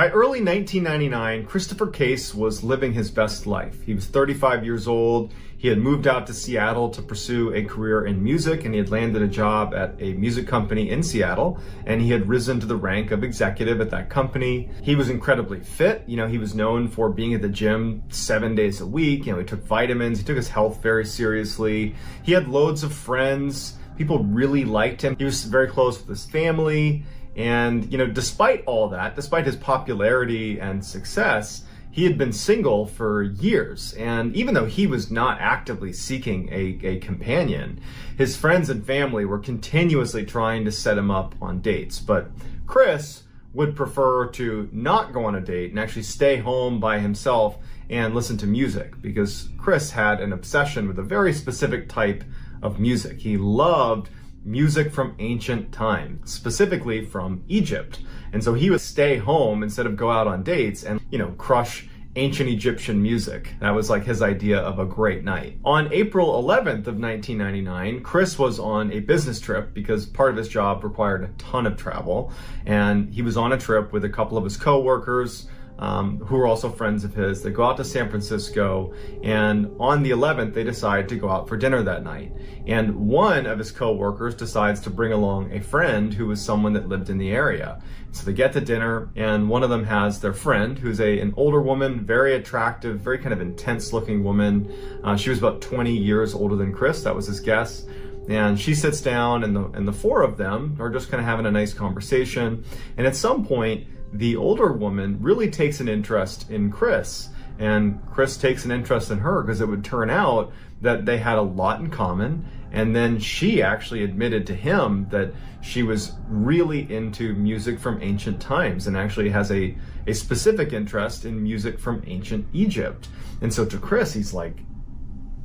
By early 1999, Christopher Case was living his best life. He was 35 years old. He had moved out to Seattle to pursue a career in music, and he had landed a job at a music company in Seattle, and he had risen to the rank of executive at that company. He was incredibly fit. He was known for being at the gym 7 days a week. He took vitamins. He took his health very seriously. He had loads of friends. People really liked him. He was very close with his family. And, despite all that, despite his popularity and success, he had been single for years. And even though he was not actively seeking a companion, his friends and family were continuously trying to set him up on dates. But Chris would prefer to not go on a date and actually stay home by himself and listen to music, because Chris had an obsession with a very specific type of music. He loved music from ancient times, specifically from Egypt. And so he would stay home instead of go out on dates and, crush ancient Egyptian music. That was like his idea of a great night. On April 11th of 1999, Chris was on a business trip because part of his job required a ton of travel. And he was on a trip with a couple of his coworkers, who were also friends of his. They go out to San Francisco, and on the 11th, they decide to go out for dinner that night. And one of his co-workers decides to bring along a friend who was someone that lived in the area. So they get to dinner, and one of them has their friend, who's an older woman, very attractive, very kind of intense looking woman. She was about 20 years older than Chris. That was his guess. And she sits down, and the four of them are just kind of having a nice conversation. And at some point, the older woman really takes an interest in Chris, and Chris takes an interest in her, because it would turn out that they had a lot in common. And then she actually admitted to him that she was really into music from ancient times, and actually has a specific interest in music from ancient Egypt. And so to Chris, he's like,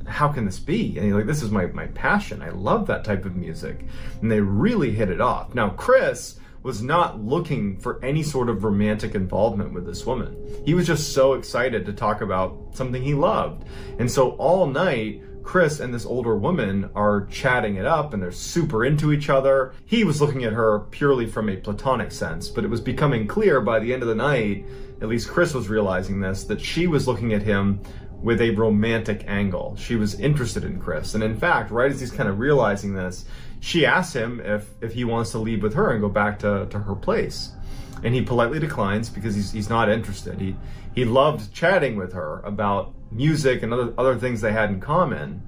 how can this be? And he's like, this is my passion. I love that type of music. And they really hit it off. Now, Chris was not looking for any sort of romantic involvement with this woman. He was just so excited to talk about something he loved. And so all night, Chris and this older woman are chatting it up, and they're super into each other. He was looking at her purely from a platonic sense, but it was becoming clear by the end of the night, at least Chris was realizing this, that she was looking at him with a romantic angle. She was interested in Chris. And in fact, right as he's kind of realizing this, she asks him if he wants to leave with her and go back to her place. And he politely declines, because he's not interested. He loved chatting with her about music and other things they had in common,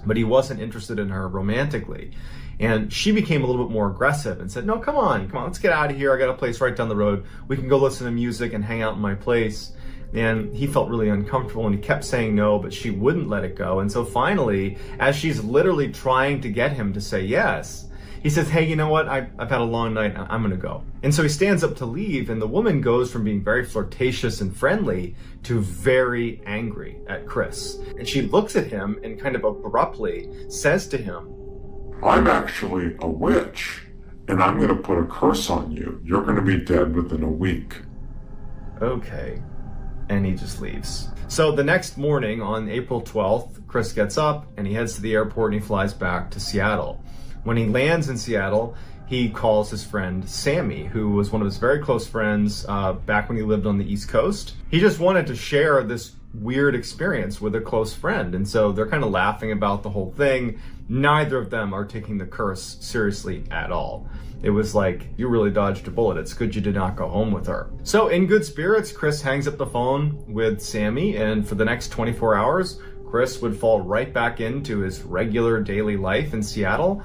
but he wasn't interested in her romantically. And she became a little bit more aggressive and said, no, come on, let's get out of here. I got a place right down the road. We can go listen to music and hang out in my place. And he felt really uncomfortable, and he kept saying no, but she wouldn't let it go. And so finally, as she's literally trying to get him to say yes, he says, hey, you know what? I've had a long night. I'm going to go. And so he stands up to leave, and the woman goes from being very flirtatious and friendly to very angry at Chris. And she looks at him and kind of abruptly says to him, I'm actually a witch, and I'm going to put a curse on you. You're going to be dead within a week. Okay. And he just leaves. So the next morning, on April 12th, Chris gets up and he heads to the airport, and he flies back to Seattle. When he lands in Seattle, he calls his friend Sammy, who was one of his very close friends back when he lived on the East Coast. He just wanted to share this weird experience with a close friend. And so they're kind of laughing about the whole thing. Neither of them are taking the curse seriously at all. It was like, you really dodged a bullet. It's good you did not go home with her. So in good spirits, Chris hangs up the phone with Sammy, and for the next 24 hours, Chris would fall right back into his regular daily life in Seattle.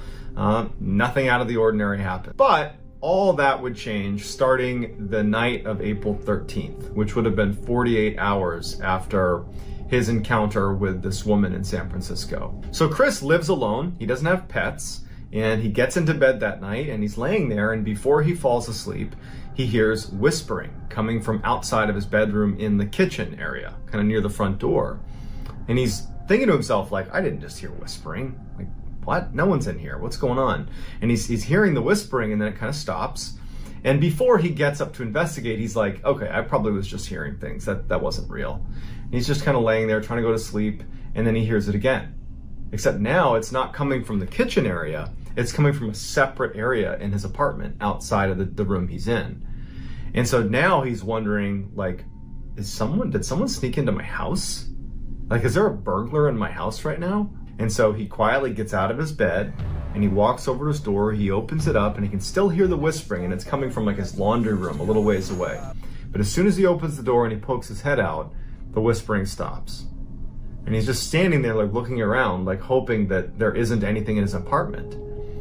Nothing out of the ordinary happened. But all that would change starting the night of April 13th, which would have been 48 hours after his encounter with this woman in San Francisco. So Chris lives alone. He doesn't have pets. And he gets into bed that night, and he's laying there, and before he falls asleep, he hears whispering coming from outside of his bedroom in the kitchen area, kind of near the front door. And he's thinking to himself, like, I didn't just hear whispering. Like, what? No one's in here. What's going on? And he's hearing the whispering, and then it kind of stops. And before he gets up to investigate, he's like, okay, I probably was just hearing things. That wasn't real. And he's just kind of laying there trying to go to sleep, and then he hears it again. Except now it's not coming from the kitchen area. It's coming from a separate area in his apartment outside of the room he's in. And so now he's wondering, like, did someone sneak into my house? Like, is there a burglar in my house right now? And so he quietly gets out of his bed and he walks over to his door, he opens it up, and he can still hear the whispering, and it's coming from like his laundry room a little ways away. But as soon as he opens the door and he pokes his head out, the whispering stops. And he's just standing there, like, looking around, like hoping that there isn't anything in his apartment.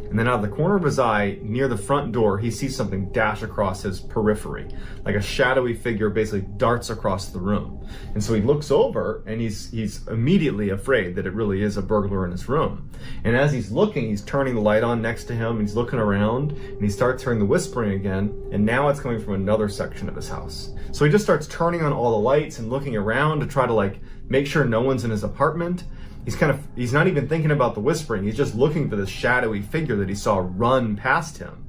And then out of the corner of his eye, near the front door, he sees something dash across his periphery. Like a shadowy figure basically darts across the room. And so he looks over, and he's immediately afraid that it really is a burglar in his room. And as he's looking, he's turning the light on next to him, and he's looking around, and he starts hearing the whispering again, and now it's coming from another section of his house. So he just starts turning on all the lights and looking around to try to, like, make sure no one's in his apartment. He's not even thinking about the whispering. He's just looking for this shadowy figure that he saw run past him.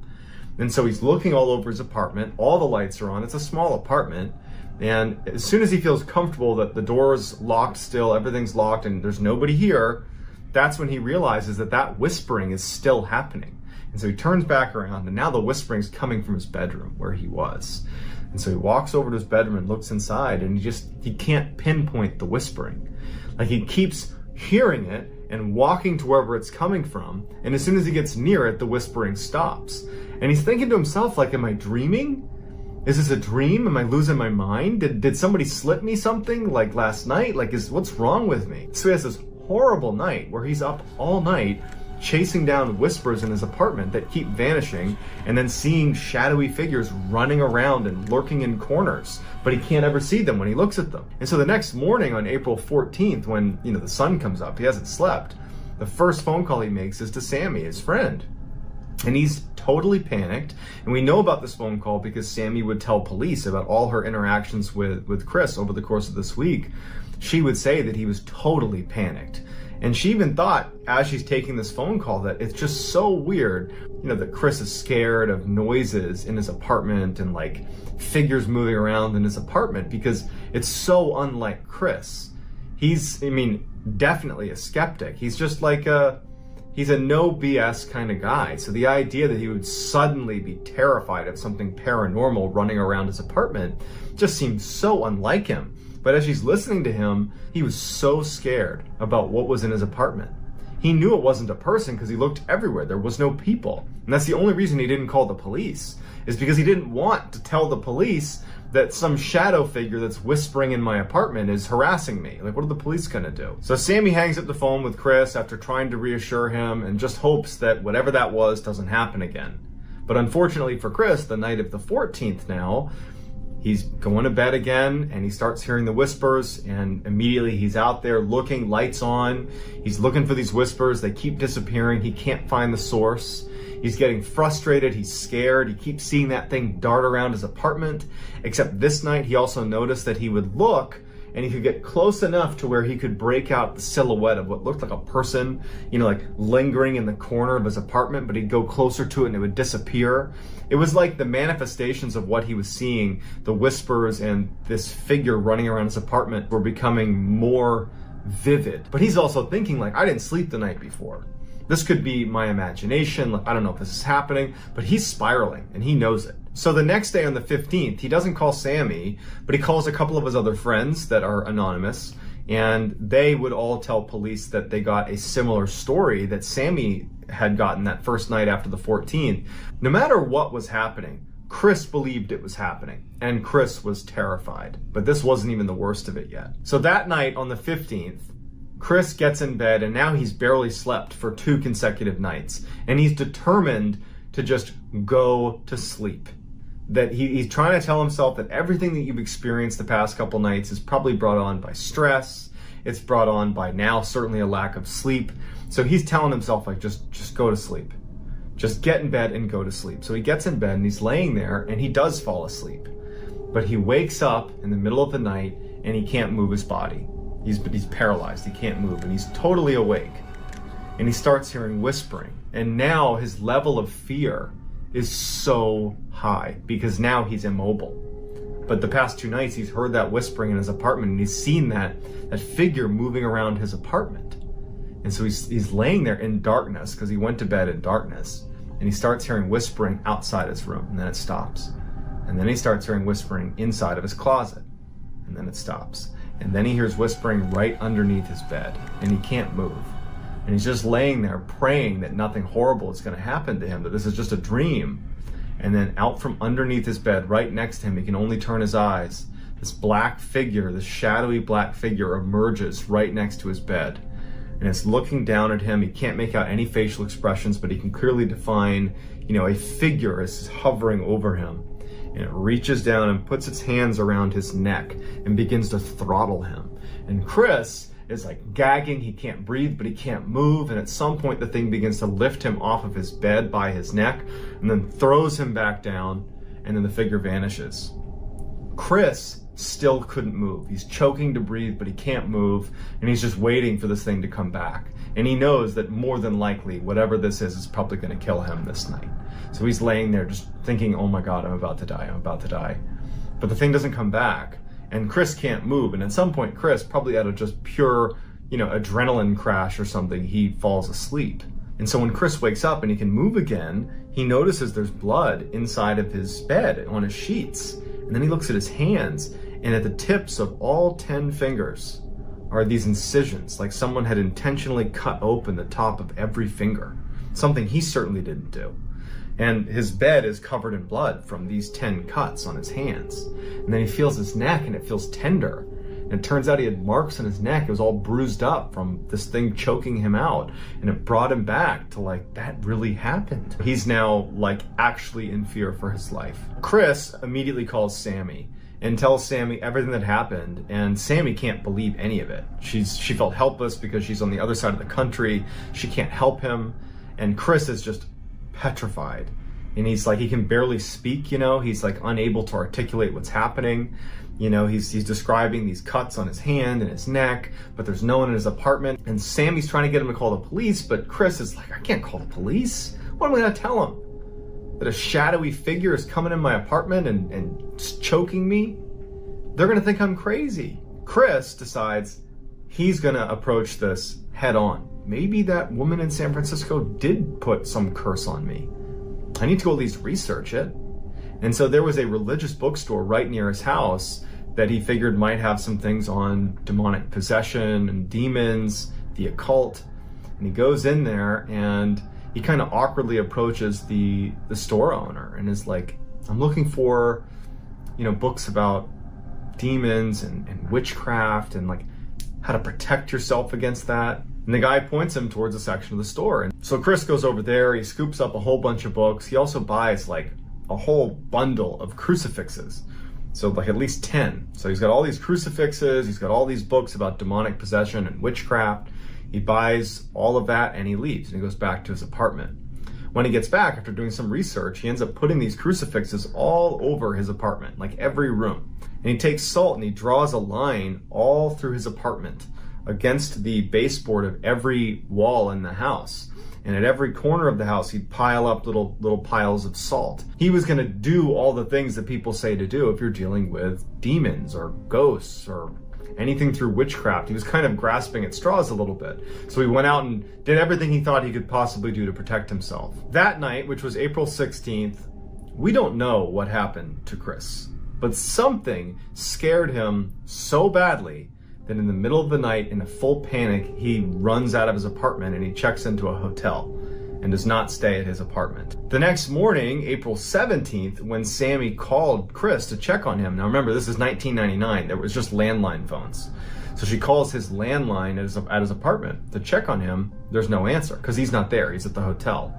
And so he's looking all over his apartment. All the lights are on. It's a small apartment. And as soon as he feels comfortable that the door is locked still, everything's locked, and there's nobody here, that's when he realizes that whispering is still happening. And so he turns back around, and now the whispering's coming from his bedroom where he was. And so he walks over to his bedroom and looks inside, and he can't pinpoint the whispering. Like, he keeps hearing it and walking to wherever it's coming from, and as soon as he gets near it, the whispering stops. And he's thinking to himself, like, am I dreaming? Is this a dream? Am I losing my mind? Did somebody slip me something, like, last night? Like, what's wrong with me? So he has this horrible night where he's up all night chasing down whispers in his apartment that keep vanishing, and then seeing shadowy figures running around and lurking in corners, but he can't ever see them when he looks at them. And so the next morning on April 14th, when the sun comes up, he hasn't slept, the first phone call he makes is to Sammy, his friend. And he's totally panicked, and we know about this phone call because Sammy would tell police about all her interactions with Chris over the course of this week. She would say that he was totally panicked. And she even thought, as she's taking this phone call, that it's just so weird, that Chris is scared of noises in his apartment and, like, figures moving around in his apartment, because it's so unlike Chris. He's, definitely a skeptic. He's just like he's a no BS kind of guy. So the idea that he would suddenly be terrified of something paranormal running around his apartment just seems so unlike him. But as she's listening to him, he was so scared about what was in his apartment. He knew it wasn't a person because he looked everywhere. There was no people. And that's the only reason he didn't call the police, is because he didn't want to tell the police that some shadow figure that's whispering in my apartment is harassing me. Like, what are the police gonna do? So Sammy hangs up the phone with Chris after trying to reassure him and just hopes that whatever that was doesn't happen again. But unfortunately for Chris, the night of the 14th now, he's going to bed again, and he starts hearing the whispers, and immediately he's out there looking, lights on. He's looking for these whispers. They keep disappearing. He can't find the source. He's getting frustrated. He's scared. He keeps seeing that thing dart around his apartment. Except this night, he also noticed that he would look, and he could get close enough to where he could break out the silhouette of what looked like a person, like lingering in the corner of his apartment, but he'd go closer to it and it would disappear. It was like the manifestations of what he was seeing, the whispers and this figure running around his apartment, were becoming more vivid. But he's also thinking, like, I didn't sleep the night before. This could be my imagination. I don't know if this is happening, but he's spiraling and he knows it. So the next day on the 15th, he doesn't call Sammy, but he calls a couple of his other friends that are anonymous, and they would all tell police that they got a similar story that Sammy had gotten that first night after the 14th. No matter what was happening, Chris believed it was happening, and Chris was terrified. But this wasn't even the worst of it yet. So that night on the 15th, Chris gets in bed, and now he's barely slept for 2 consecutive nights, and he's determined to just go to sleep. That he's trying to tell himself that everything that you've experienced the past couple nights is probably brought on by stress. It's brought on by now certainly a lack of sleep. So he's telling himself, like, just go to sleep. Just get in bed and go to sleep. So he gets in bed and he's laying there, and he does fall asleep. But he wakes up in the middle of the night and he can't move his body. He's paralyzed, he can't move, and he's totally awake. And he starts hearing whispering. And now his level of fear is so high because now he's immobile. But the past 2 nights he's heard that whispering in his apartment, and he's seen that figure moving around his apartment. And so he's laying there in darkness because he went to bed in darkness, and he starts hearing whispering outside his room, and then it stops. And then he starts hearing whispering inside of his closet. And then it stops. And then he hears whispering right underneath his bed. And he can't move. And he's just laying there praying that nothing horrible is going to happen to him, that this is just a dream. And then out from underneath his bed, right next to him, he can only turn his eyes. This black figure, this shadowy black figure emerges right next to his bed. And it's looking down at him. He can't make out any facial expressions, but he can clearly define, a figure is hovering over him. And it reaches down and puts its hands around his neck and begins to throttle him. And Chris is like gagging, he can't breathe, but he can't move. And at some point the thing begins to lift him off of his bed by his neck and then throws him back down, and then the figure vanishes. Chris still couldn't move. He's choking to breathe, but he can't move, and he's just waiting for this thing to come back. And he knows that more than likely, whatever this is probably gonna kill him this night. So he's laying there just thinking, oh my God, I'm about to die, I'm about to die. But the thing doesn't come back. And Chris can't move, and at some point Chris, probably out of just pure, adrenaline crash or something, he falls asleep. And so when Chris wakes up and he can move again, he notices there's blood inside of his bed on his sheets. And then he looks at his hands, and at the tips of all 10 fingers are these incisions, like someone had intentionally cut open the top of every finger, something he certainly didn't do. And his bed is covered in blood from these 10 cuts on his hands. And then he feels his neck, and it feels tender. And it turns out he had marks on his neck. It was all bruised up from this thing choking him out. And it brought him back to that really happened. He's now actually in fear for his life. Chris immediately calls Sammy and tells Sammy everything that happened. And Sammy can't believe any of it. She felt helpless because she's on the other side of the country. She can't help him. And Chris is just petrified, and he can barely speak, he's unable to articulate what's happening. He's describing these cuts on his hand and his neck, but there's no one in his apartment. And Sammy's trying to get him to call the police, but Chris is like, I can't call the police. What am I gonna tell him? That a shadowy figure is coming in my apartment and choking me? They're gonna think I'm crazy. Chris decides he's gonna approach this head on. Maybe that woman in San Francisco did put some curse on me. I need to go at least research it. And so there was a religious bookstore right near his house that he figured might have some things on demonic possession and demons, the occult. And he goes in there and he kind of awkwardly approaches the store owner and is like, I'm looking for, books about demons and witchcraft and how to protect yourself against that. And the guy points him towards a section of the store. And so Chris goes over there, he scoops up a whole bunch of books. He also buys a whole bundle of crucifixes. So at least 10. So he's got all these crucifixes, he's got all these books about demonic possession and witchcraft. He buys all of that and he leaves and he goes back to his apartment. When he gets back, after doing some research, he ends up putting these crucifixes all over his apartment, every room. And he takes salt and he draws a line all through his apartment against the baseboard of every wall in the house. And at every corner of the house, he'd pile up little piles of salt. He was gonna do all the things that people say to do if you're dealing with demons or ghosts or anything through witchcraft. He was kind of grasping at straws a little bit. So he went out and did everything he thought he could possibly do to protect himself. That night, which was April 16th, we don't know what happened to Chris, but something scared him so badly that in the middle of the night, in a full panic, he runs out of his apartment and he checks into a hotel and does not stay at his apartment. The next morning, April 17th, when Sammy called Chris to check on him. Now remember, this is 1999. There was just landline phones. So she calls his landline at his apartment to check on him. There's no answer because he's not there. He's at the hotel.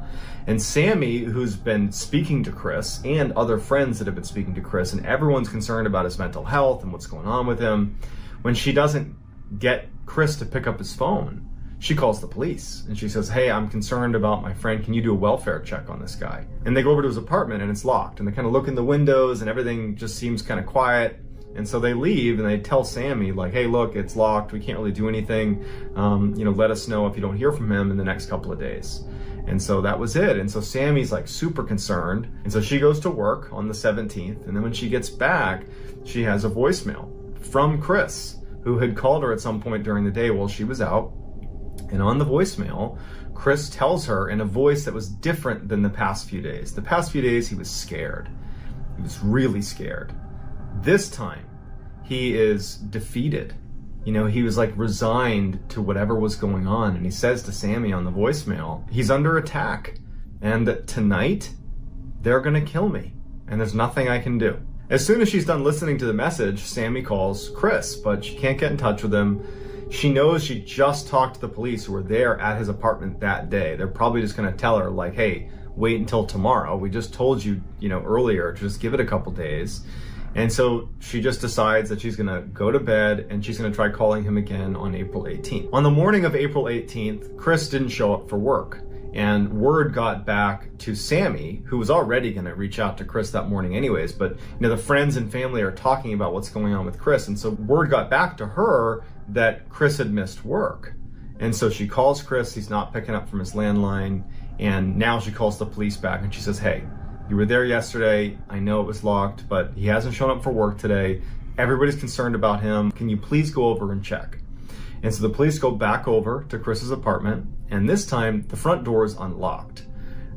And Sammy, who's been speaking to Chris, and other friends that have been speaking to Chris, and everyone's concerned about his mental health and what's going on with him, when she doesn't get Chris to pick up his phone, she calls the police and she says, hey, I'm concerned about my friend. Can you do a welfare check on this guy? And they go over to his apartment and it's locked, and they kind of look in the windows and everything just seems kind of quiet. And so they leave and they tell Sammy hey, look, it's locked. We can't really do anything. Let us know if you don't hear from him in the next couple of days. And so that was it. And so Sammy's super concerned. And so she goes to work on the 17th. And then when she gets back, she has a voicemail from Chris, who had called her at some point during the day while she was out. And on the voicemail, Chris tells her in a voice that was different than the past few days. The past few days, he was scared. He was really scared. This time, he is defeated. You know, he was like resigned to whatever was going on. And he says to Sammy on the voicemail, he's under attack. And that tonight, they're gonna kill me. And there's nothing I can do. As soon as she's done listening to the message, Sammy calls Chris, but she can't get in touch with him. She knows she just talked to the police who were there at his apartment that day. They're probably just gonna tell her like, hey, wait until tomorrow. We just told you, earlier, just give it a couple days. And so she just decides that she's gonna go to bed and she's gonna try calling him again on April 18th. On the morning of April 18th, Chris didn't show up for work. And word got back to Sammy, who was already gonna reach out to Chris that morning anyways, but the friends and family are talking about what's going on with Chris. And so word got back to her that Chris had missed work. And so she calls Chris, he's not picking up from his landline. And now she calls the police back and she says, hey, you were there yesterday. I know it was locked, but he hasn't shown up for work today. Everybody's concerned about him. Can you please go over and check? And so the police go back over to Chris's apartment, and this time the front door is unlocked.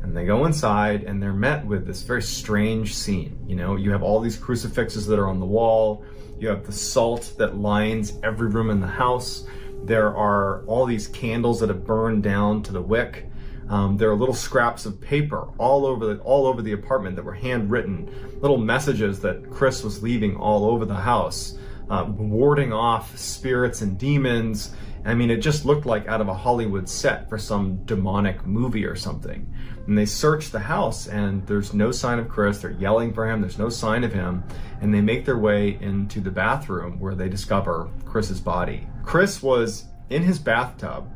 And they go inside and they're met with this very strange scene. You have all these crucifixes that are on the wall. You have the salt that lines every room in the house. There are all these candles that have burned down to the wick. There are little scraps of paper all over the apartment that were handwritten, little messages that Chris was leaving all over the house, warding off spirits and demons. I mean, it just looked like out of a Hollywood set for some demonic movie or something. And they search the house and there's no sign of Chris. They're yelling for him. There's no sign of him. And they make their way into the bathroom where they discover Chris's body. Chris was in his bathtub.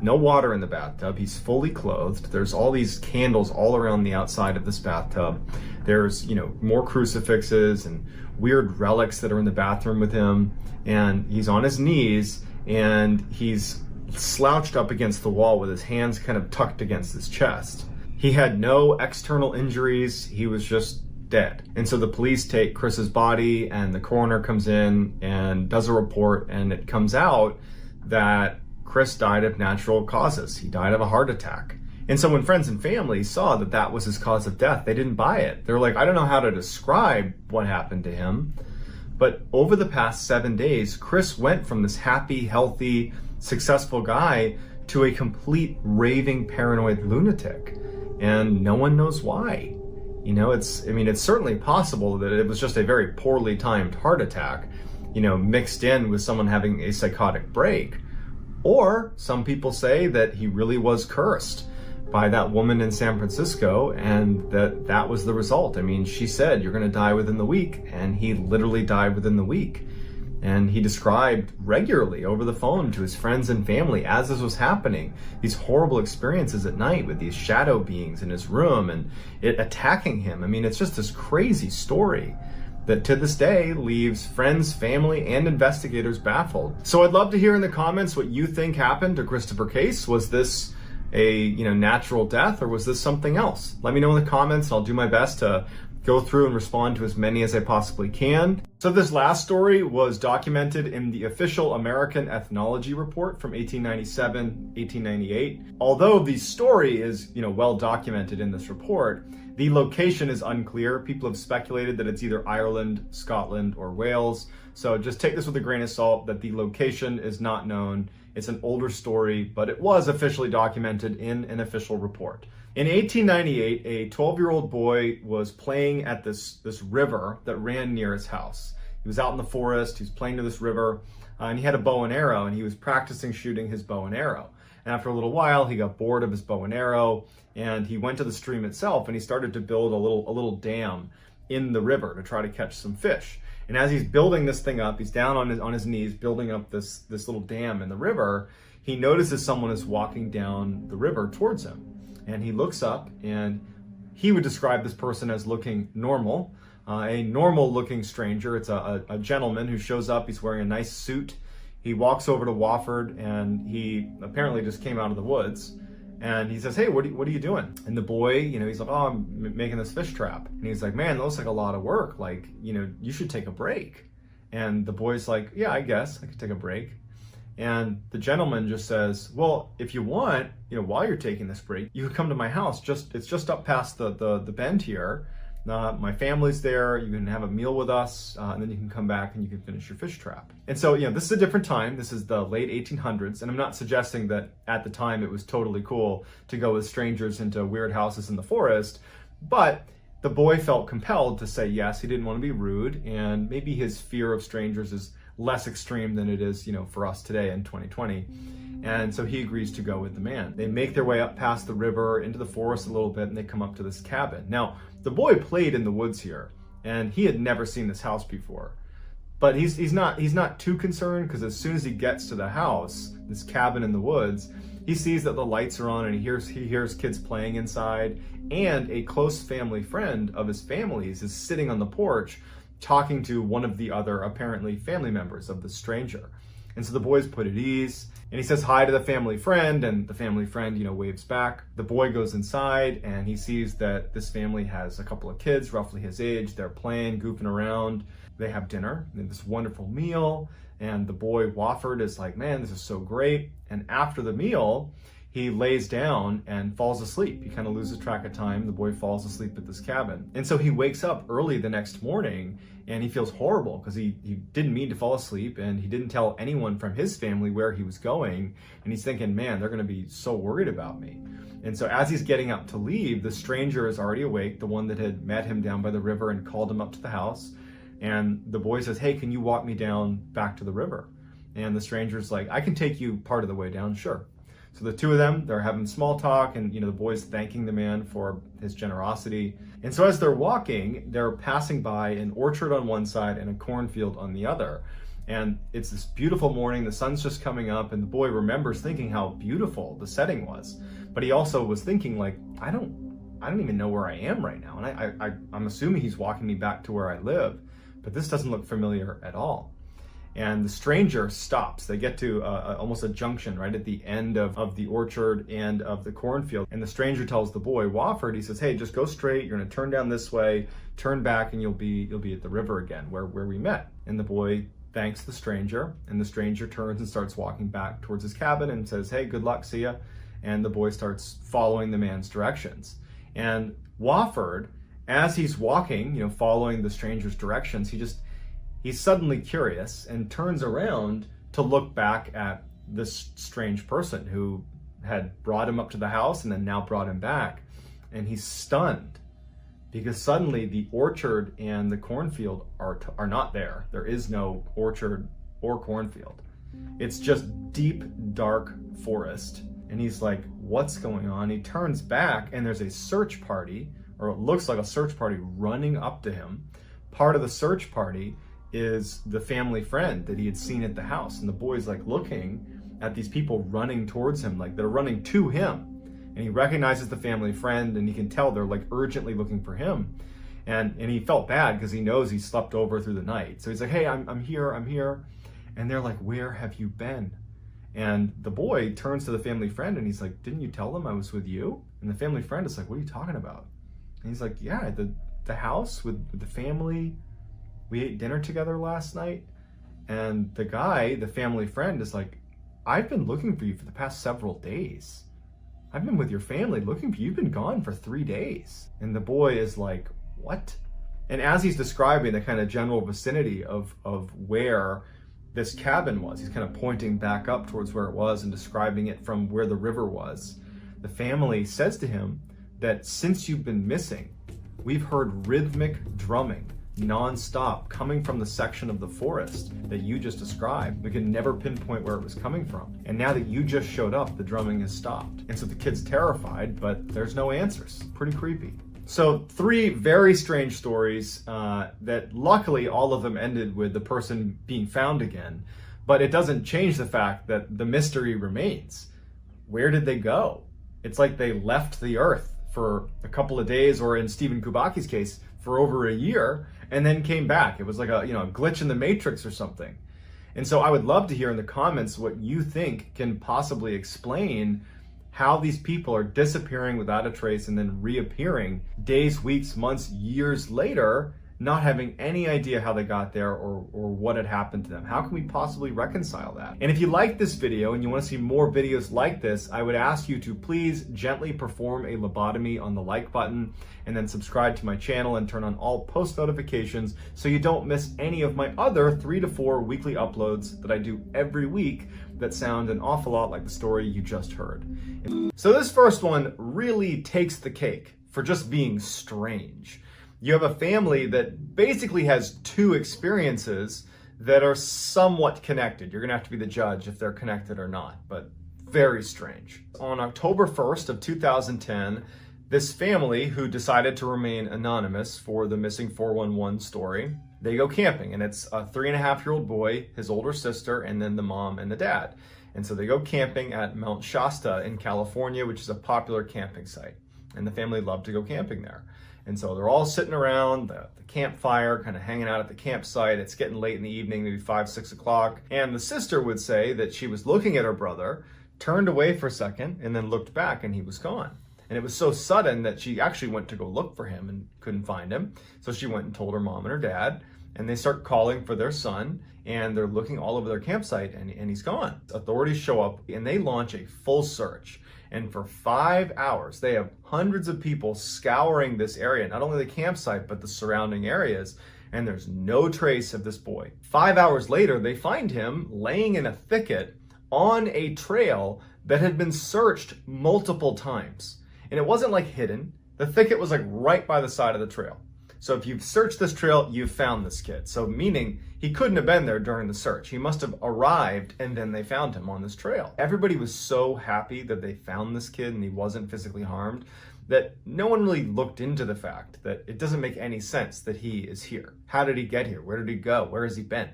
No water in the bathtub. He's fully clothed. There's all these candles all around the outside of this bathtub. There's, more crucifixes and weird relics that are in the bathroom with him. And he's on his knees and he's slouched up against the wall with his hands kind of tucked against his chest. He had no external injuries. He was just dead. And so the police take Chris's body and the coroner comes in and does a report, and it comes out that Chris died of natural causes. He died of a heart attack. And so when friends and family saw that that was his cause of death, they didn't buy it. They're like, I don't know how to describe what happened to him. But over the past 7 days, Chris went from this happy, healthy, successful guy to a complete raving paranoid lunatic. And no one knows why. It's certainly possible that it was just a very poorly timed heart attack, mixed in with someone having a psychotic break. Or some people say that he really was cursed by that woman in San Francisco and that was the result. She said, you're going to die within the week, and he literally died within the week. And he described regularly over the phone to his friends and family as this was happening, these horrible experiences at night with these shadow beings in his room and it attacking him. It's just this crazy story that to this day leaves friends, family, and investigators baffled. So I'd love to hear in the comments what you think happened to Christopher Case. Was this a natural death, or was this something else? Let me know in the comments. I'll do my best to go through and respond to as many as I possibly can. So this last story was documented in the official American Ethnology Report from 1897, 1898. Although the story is, well documented in this report, the location is unclear. People have speculated that it's either Ireland, Scotland, or Wales. So just take this with a grain of salt that the location is not known. It's an older story, but it was officially documented in an official report. In 1898, a 12-year-old boy was playing at this river that ran near his house. He was out in the forest, he was playing to this river, and he had a bow and arrow, and he was practicing shooting his bow and arrow. And after a little while, he got bored of his bow and arrow, and he went to the stream itself, and he started to build a little dam in the river to try to catch some fish. And as he's building this thing up, he's down on his knees building up this little dam in the river, he notices someone is walking down the river towards him. And he looks up, and he would describe this person as looking normal, a normal looking stranger. It's a gentleman who shows up. He's wearing a nice suit. He walks over to Wofford, and he apparently just came out of the woods. And he says, hey, what are you doing? And the boy, he's like, oh, I'm making this fish trap. And he's like, man, that looks like a lot of work. Like, you should take a break. And the boy's like, yeah, I guess I could take a break. And the gentleman just says, well, if you want, while you're taking this break, you could come to my house. It's just up past the bend here. My family's there, you can have a meal with us, and then you can come back and you can finish your fish trap. And so, this is a different time. This is the late 1800s, and I'm not suggesting that at the time it was totally cool to go with strangers into weird houses in the forest, but the boy felt compelled to say yes. He didn't want to be rude, and maybe his fear of strangers is less extreme than it is, for us today in 2020. And so he agrees to go with the man. They make their way up past the river into the forest a little bit, and they come up to this cabin. Now, the boy played in the woods here, and he had never seen this house before. But he's not too concerned, because as soon as he gets to the house, this cabin in the woods, he sees that the lights are on, and he hears kids playing inside, and a close family friend of his family's is sitting on the porch talking to one of the other apparently family members of the stranger. And so the boy's put at ease, and he says hi to the family friend, and the family friend, waves back. The boy goes inside, and he sees that this family has a couple of kids, roughly his age. They're playing, goofing around. They have dinner, and this wonderful meal, and the boy, Wofford, is like, man, this is so great. And after the meal, he lays down and falls asleep. He kind of loses track of time. The boy falls asleep at this cabin. And so he wakes up early the next morning, and he feels horrible because he didn't mean to fall asleep, and he didn't tell anyone from his family where he was going. And he's thinking, man, they're going to be so worried about me. And so as he's getting up to leave, the stranger is already awake, the one that had met him down by the river and called him up to the house. And the boy says, hey, can you walk me down back to the river? And the stranger's like, I can take you part of the way down, sure. So the two of them, they're having small talk, and the boy's thanking the man for his generosity. And so as they're walking, they're passing by an orchard on one side and a cornfield on the other. And it's this beautiful morning, the sun's just coming up, and the boy remembers thinking how beautiful the setting was. But he also was thinking, like, I don't even know where I am right now. And I'm assuming he's walking me back to where I live, but this doesn't look familiar at all. And the stranger stops. They get to almost a junction right at the end of the orchard and of the cornfield. And the stranger tells the boy, Wofford, he says, hey, just go straight. You're going to turn down this way, turn back, and you'll be at the river again where we met. And the boy thanks the stranger, and the stranger turns and starts walking back towards his cabin and says, hey, good luck, see ya. And the boy starts following the man's directions. And Wofford, as he's walking, following the stranger's directions, he's suddenly curious and turns around to look back at this strange person who had brought him up to the house and then now brought him back. And he's stunned because suddenly the orchard and the cornfield are not there. There is no orchard or cornfield. It's just deep, dark forest. And he's like, what's going on? He turns back, and there's a search party, or it looks like a search party, running up to him. Part of the search party is the family friend that he had seen at the house. And the boy's like looking at these people running towards him, like they're running to him. And he recognizes the family friend, and he can tell they're like urgently looking for him. And he felt bad because he knows he slept over through the night. So he's like, hey, I'm here. And they're like, where have you been? And the boy turns to the family friend, and he's like, didn't you tell them I was with you? And the family friend is like, what are you talking about? And he's like, yeah, the house with the family. We ate dinner together last night. And the guy, the family friend, is like, I've been looking for you for the past several days. I've been with your family looking for you. You've been gone for 3 days. And the boy is like, what? And as he's describing the kind of general vicinity of where this cabin was, he's kind of pointing back up towards where it was and describing it from where the river was. The family says to him that since you've been missing, we've heard rhythmic drumming non-stop coming from the section of the forest that you just described. We could never pinpoint where it was coming from. And now that you just showed up, the drumming has stopped. And so the kid's terrified, but there's no answers. Pretty creepy. So 3 very strange stories that luckily all of them ended with the person being found again, but it doesn't change the fact that the mystery remains. Where did they go? It's like they left the earth for a couple of days, or in Stephen Kubaki's case, for over a year, and then came back. It was like a glitch in the matrix or something. And so I would love to hear in the comments what you think can possibly explain how these people are disappearing without a trace and then reappearing days, weeks, months, years later not having any idea how they got there or what had happened to them. How can we possibly reconcile that? And if you like this video and you want to see more videos like this, I would ask you to please gently perform a lobotomy on the like button, and then subscribe to my channel and turn on all post notifications so you don't miss any of my other 3 to 4 weekly uploads that I do every week that sound an awful lot like the story you just heard. So this first one really takes the cake for just being strange. You have a family that basically has 2 experiences that are somewhat connected. You're gonna have to be the judge if they're connected or not, but very strange. On October 1st of 2010, this family, who decided to remain anonymous for the missing 411 story, they go camping, and it's a 3.5-year-old boy, his older sister, and then the mom and the dad. And so they go camping at Mount Shasta in California, which is a popular camping site. And the family loved to go camping there. And so they're all sitting around the campfire, kind of hanging out at the campsite. It's getting late in the evening, maybe 5, 6 o'clock. And the sister would say that she was looking at her brother, turned away for a second, and then looked back, and he was gone. And it was so sudden that she actually went to go look for him and couldn't find him. So she went and told her mom and her dad, and they start calling for their son, and they're looking all over their campsite, and he's gone. Authorities show up, and they launch a full search. And for 5 hours, they have hundreds of people scouring this area, not only the campsite, but the surrounding areas, and there's no trace of this boy. 5 hours later, they find him laying in a thicket on a trail that had been searched multiple times. And it wasn't like hidden. The thicket was like right by the side of the trail. So if you've searched this trail, you've found this kid. So meaning he couldn't have been there during the search. He must have arrived and then they found him on this trail. Everybody was so happy that they found this kid and he wasn't physically harmed that no one really looked into the fact that it doesn't make any sense that he is here. How did he get here? Where did he go? Where has he been?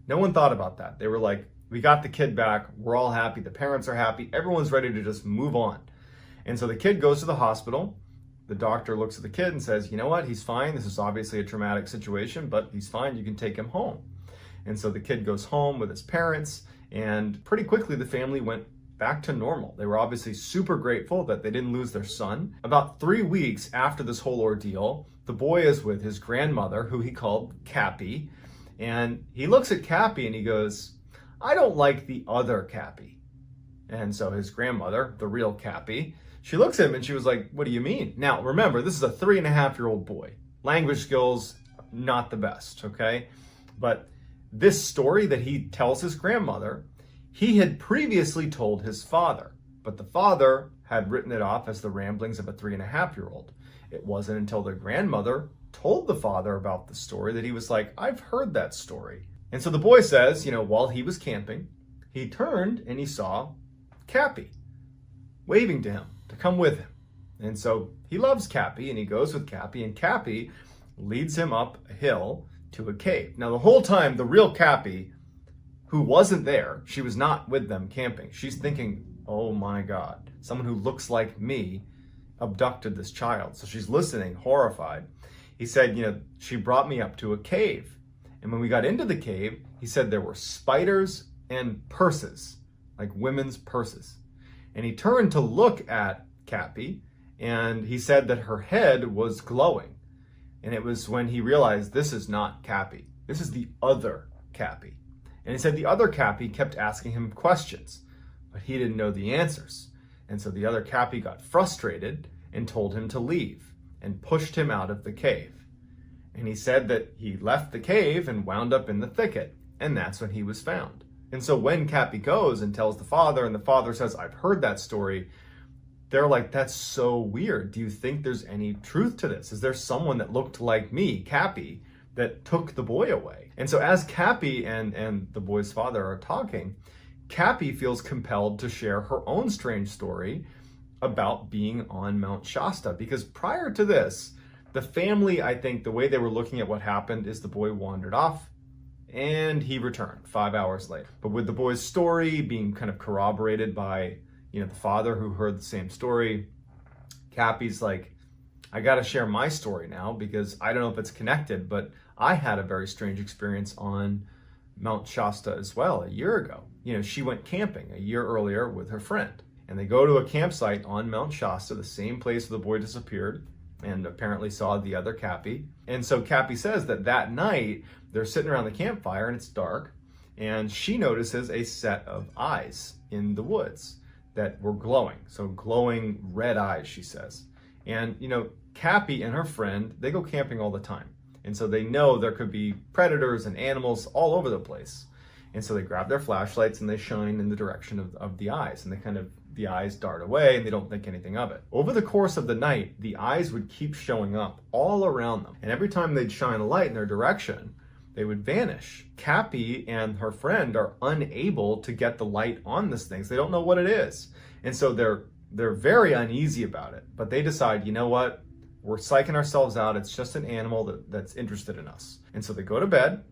No one thought about that. They were like, we got the kid back. We're all happy. The parents are happy. Everyone's ready to just move on. And so the kid goes to the hospital. The doctor looks at the kid and says, you know what, he's fine. This is obviously a traumatic situation, but he's fine. You can take him home. And so the kid goes home with his parents, and pretty quickly the family went back to normal. They were obviously super grateful that they didn't lose their son. About 3 weeks after this whole ordeal, the boy is with his grandmother, who he called Cappy. And he looks at Cappy and he goes, I don't like the other Cappy. And so his grandmother, the real Cappy, she looks at him and she was like, what do you mean? Now, remember, this is a 3.5-year-old boy. Language skills, not the best, okay? But this story that he tells his grandmother, he had previously told his father, but the father had written it off as the ramblings of a 3.5-year-old. It wasn't until the grandmother told the father about the story that he was like, I've heard that story. And so the boy says, while he was camping, he turned and he saw Cappy waving to him to come with him. And so he loves Cappy and he goes with Cappy, and Cappy leads him up a hill to a cave. Now the whole time, the real Cappy, who wasn't there, she was not with them camping. She's thinking, oh my God, someone who looks like me abducted this child. So she's listening, horrified. He said, she brought me up to a cave. And when we got into the cave, he said there were spiders and purses, like women's purses. And he turned to look at Cappy, and he said that her head was glowing. And it was when he realized this is not Cappy. This is the other Cappy. And he said the other Cappy kept asking him questions, but he didn't know the answers. And so the other Cappy got frustrated and told him to leave and pushed him out of the cave. And he said that he left the cave and wound up in the thicket, and that's when he was found. And so when Cappy goes and tells the father, and the father says, I've heard that story, they're like, that's so weird. Do you think there's any truth to this? Is there someone that looked like me, Cappy, that took the boy away? And so as Cappy and the boy's father are talking, Cappy feels compelled to share her own strange story about being on Mount Shasta. Because prior to this, the family, I think the way they were looking at what happened is the boy wandered off, and he returned 5 hours later. But with the boy's story being kind of corroborated by, the father who heard the same story, Cappy's like, I got to share my story now because I don't know if it's connected, but I had a very strange experience on Mount Shasta as well a year ago. She went camping a year earlier with her friend, and they go to a campsite on Mount Shasta, the same place where the boy disappeared. and apparently saw the other Cappy. And so Cappy says that night they're sitting around the campfire and it's dark, and she notices a set of eyes in the woods that were glowing. So glowing red eyes, she says. And Cappy and her friend, they go camping all the time. And so they know there could be predators and animals all over the place. And so they grab their flashlights and they shine in the direction of the eyes, and the eyes dart away and they don't think anything of it. Over the course of the night, the eyes would keep showing up all around them. And every time they'd shine a light in their direction, they would vanish. Cappy and her friend are unable to get the light on this thing. So they don't know what it is. And so they're very uneasy about it. But they decide, you know what? We're psyching ourselves out. It's just an animal that's interested in us. And so they go to bed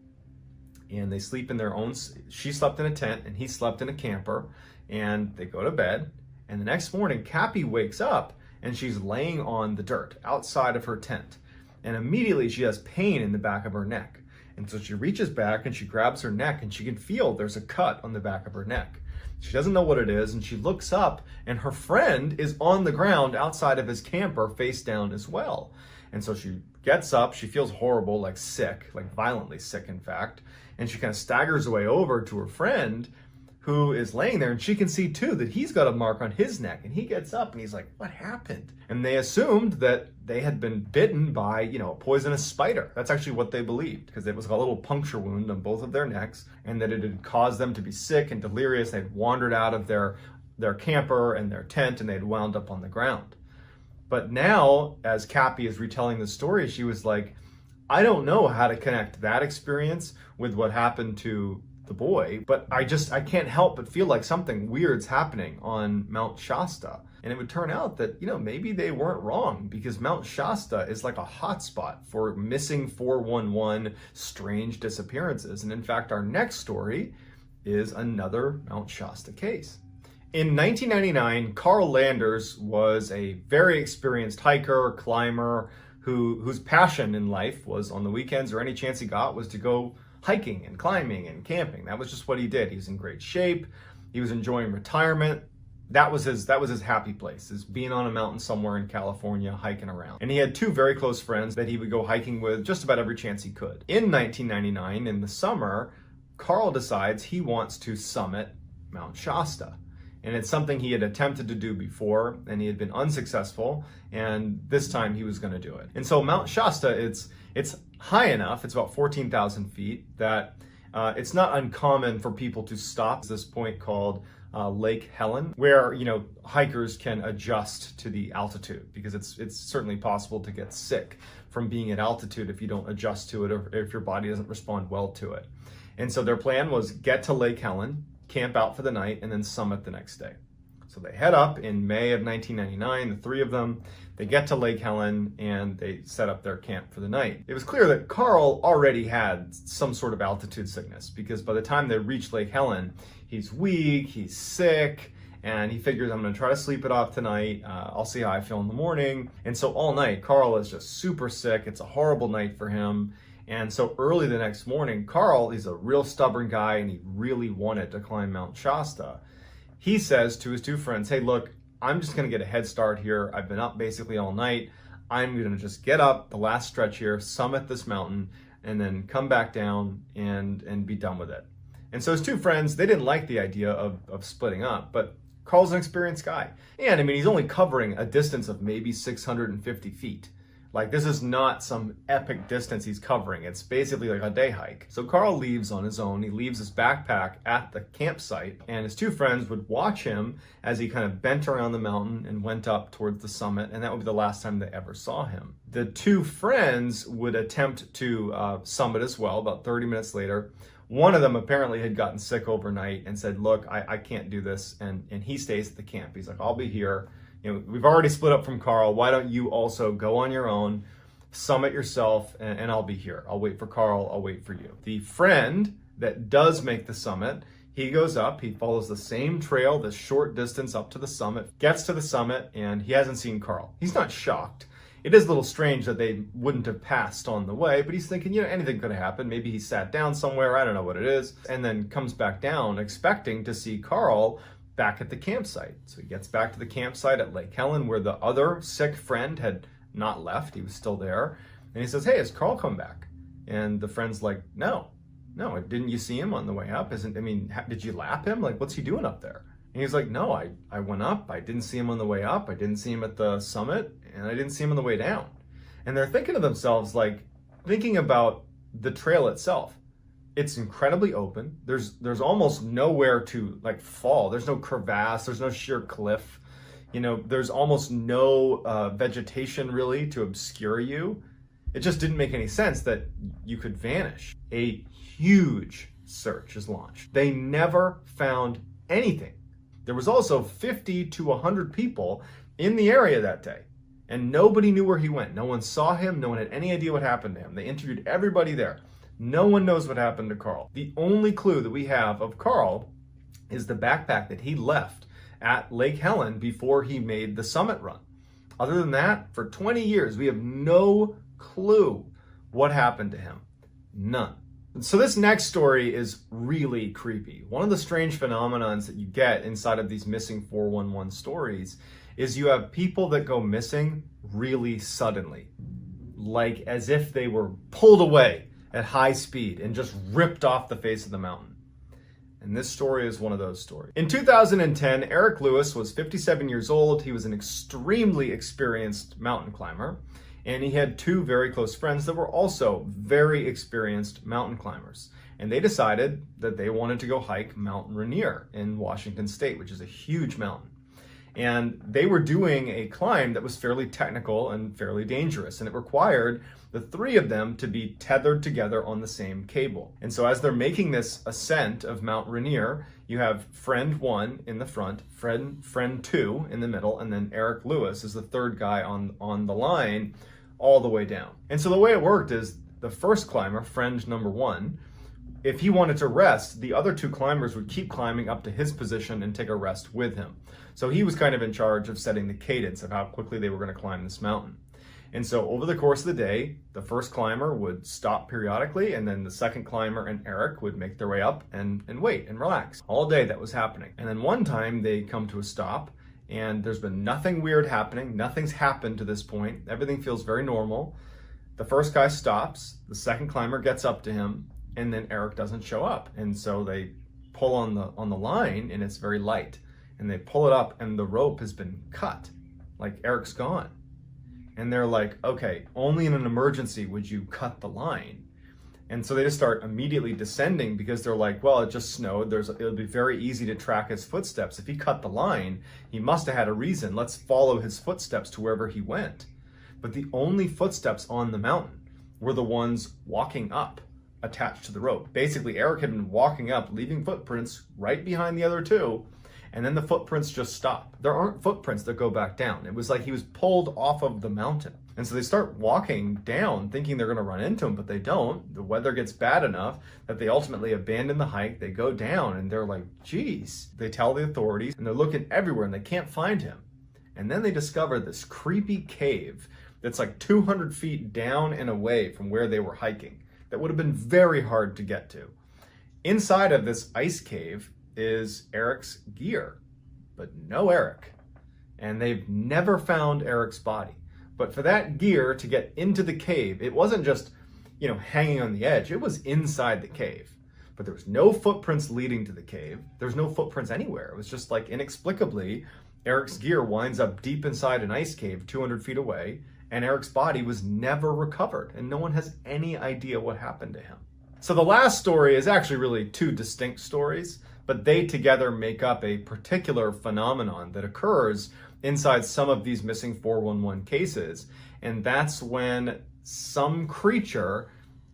and they sleep in their own. She slept in a tent and he slept in a camper, and they go to bed. And the next morning, Cappy wakes up and she's laying on the dirt outside of her tent. And immediately she has pain in the back of her neck. And so she reaches back and she grabs her neck, and she can feel there's a cut on the back of her neck. She doesn't know what it is, and she looks up and her friend is on the ground outside of his camper, face down as well. And so she gets up, she feels horrible, like sick, like violently sick in fact, and she kind of staggers away over to her friend who is laying there, and she can see too that he's got a mark on his neck, and he gets up and he's like, what happened? And they assumed that they had been bitten by, a poisonous spider. That's actually what they believed, because it was a little puncture wound on both of their necks, and that it had caused them to be sick and delirious. They'd wandered out of their camper and their tent, and they'd wound up on the ground. But now, as Cappy is retelling the story, she was like, I don't know how to connect that experience with what happened to the boy, but I can't help but feel like something weird's happening on Mount Shasta. And it would turn out that, maybe they weren't wrong, because Mount Shasta is like a hotspot for missing 411 strange disappearances. And in fact, our next story is another Mount Shasta case. In 1999, Carl Landers was a very experienced hiker, climber, whose passion in life was, on the weekends or any chance he got, was to go hiking and climbing and camping. That was just what he did. He was in great shape. He was enjoying retirement. That was his happy place, is being on a mountain somewhere in California, hiking around. And he had two very close friends that he would go hiking with just about every chance he could. In 1999, in the summer, Carl decides he wants to summit Mount Shasta. And it's something he had attempted to do before, and he had been unsuccessful, and this time he was going to do it. And so Mount Shasta, it's high enough, it's about 14,000 feet, that it's not uncommon for people to stop at this point called Lake Helen, where hikers can adjust to the altitude, because it's certainly possible to get sick from being at altitude if you don't adjust to it, or if your body doesn't respond well to it. And so their plan was get to Lake Helen, camp out for the night, and then summit the next day. So they head up in May of 1999, the three of them. They get to Lake Helen and they set up their camp for the night. It was clear that Carl already had some sort of altitude sickness, because by the time they reach Lake Helen, he's weak, he's sick, and he figures, I'm going to try to sleep it off tonight. I'll see how I feel in the morning. And so all night, Carl is just super sick. It's a horrible night for him. And so early the next morning, Carl, he's a real stubborn guy, and he really wanted to climb Mount Shasta. He says to his two friends, hey, look, I'm just going to get a head start here. I've been up basically all night. I'm going to just get up the last stretch here, summit this mountain, and then come back down and be done with it. And so his two friends, they didn't like the idea of splitting up, but Carl's an experienced guy. And he's only covering a distance of maybe 650 feet. Like, this is not some epic distance he's covering. It's basically like a day hike. So Carl leaves on his own. He leaves his backpack at the campsite, and his two friends would watch him as he kind of bent around the mountain and went up towards the summit, and that would be the last time they ever saw him. The two friends would attempt to summit as well about 30 minutes later. One of them apparently had gotten sick overnight and said, look, I can't do this, and he stays at the camp. He's like, I'll be here. We've already split up from Carl. Why don't you also go on your own, summit yourself, and I'll be here. I'll wait for Carl. I'll wait for you. The friend that does make the summit, he goes up. He follows the same trail, this short distance up to the summit, gets to the summit, and he hasn't seen Carl. He's not shocked. It is a little strange that they wouldn't have passed on the way, but he's thinking, anything could have happened. Maybe he sat down somewhere. I don't know what it is. And then comes back down expecting to see Carl back at the campsite. So he gets back to the campsite at Lake Helen, where the other sick friend had not left. He was still there. And he says, hey, has Carl come back? And the friend's like, no, didn't you see him on the way up? Did you lap him? Like, what's he doing up there? And he's like, no, I went up. I didn't see him on the way up. I didn't see him at the summit, and I didn't see him on the way down. And they're thinking to themselves, like, thinking about the trail itself. It's incredibly open. There's almost nowhere to like fall. There's no crevasse. There's no sheer cliff. There's almost no vegetation really to obscure you. It just didn't make any sense that you could vanish. A huge search is launched. They never found anything. There was also 50 to 100 people in the area that day, and nobody knew where he went. No one saw him. No one had any idea what happened to him. They interviewed everybody there. No one knows what happened to Carl. The only clue that we have of Carl is the backpack that he left at Lake Helen before he made the summit run. Other than that, for 20 years, we have no clue what happened to him. None. So this next story is really creepy. One of the strange phenomenons that you get inside of these missing 411 stories is you have people that go missing really suddenly, like as if they were pulled away at high speed and just ripped off the face of the mountain. And this story is one of those stories. In 2010, Eric Lewis was 57 years old. He was an extremely experienced mountain climber, and he had two very close friends that were also very experienced mountain climbers. And they decided that they wanted to go hike Mount Rainier in Washington State, which is a huge mountain. And they were doing a climb that was fairly technical and fairly dangerous, and it required the three of them to be tethered together on the same cable. And so as they're making this ascent of Mount Rainier, you have friend one in the front, friend two in the middle, and then Eric Lewis is the third guy on the line all the way down. And so the way it worked is the first climber, friend number one, if he wanted to rest, the other two climbers would keep climbing up to his position and take a rest with him. So he was kind of in charge of setting the cadence of how quickly they were going to climb this mountain. And so over the course of the day, the first climber would stop periodically, and then the second climber and Eric would make their way up and wait and relax. All day that was happening. And then one time they come to a stop, and there's been nothing weird happening. Nothing's happened to this point. Everything feels very normal. The first guy stops, the second climber gets up to him, and then Eric doesn't show up. And so they pull on the line, and it's very light. And they pull it up, and the rope has been cut. Like, Eric's gone. And they're like, okay, only in an emergency would you cut the line. And so they just start immediately descending because they're like, well, it just snowed. It'll be very easy to track his footsteps. If he cut the line, he must have had a reason. Let's follow his footsteps to wherever he went. But the only footsteps on the mountain were the ones walking up, attached to the rope. Basically, Eric had been walking up, leaving footprints right behind the other two, and then the footprints just stop. There aren't footprints that go back down. It was like he was pulled off of the mountain. And so they start walking down thinking they're gonna run into him, but they don't. The weather gets bad enough that they ultimately abandon the hike. They go down and they're like, geez. They tell the authorities and they're looking everywhere and they can't find him. And then they discover this creepy cave that's like 200 feet down and away from where they were hiking. That would have been very hard to get to. Inside of this ice cave is Eric's gear, but no Eric. And they've never found Eric's body. But for that gear to get into the cave, it wasn't just, hanging on the edge. It was inside the cave. But there was no footprints leading to the cave. There's no footprints anywhere. It was just like inexplicably, Eric's gear winds up deep inside an ice cave 200 feet away, and Eric's body was never recovered, and no one has any idea what happened to him. So the last story is actually really two distinct stories, but they together make up a particular phenomenon that occurs inside some of these missing 411 cases. And that's when some creature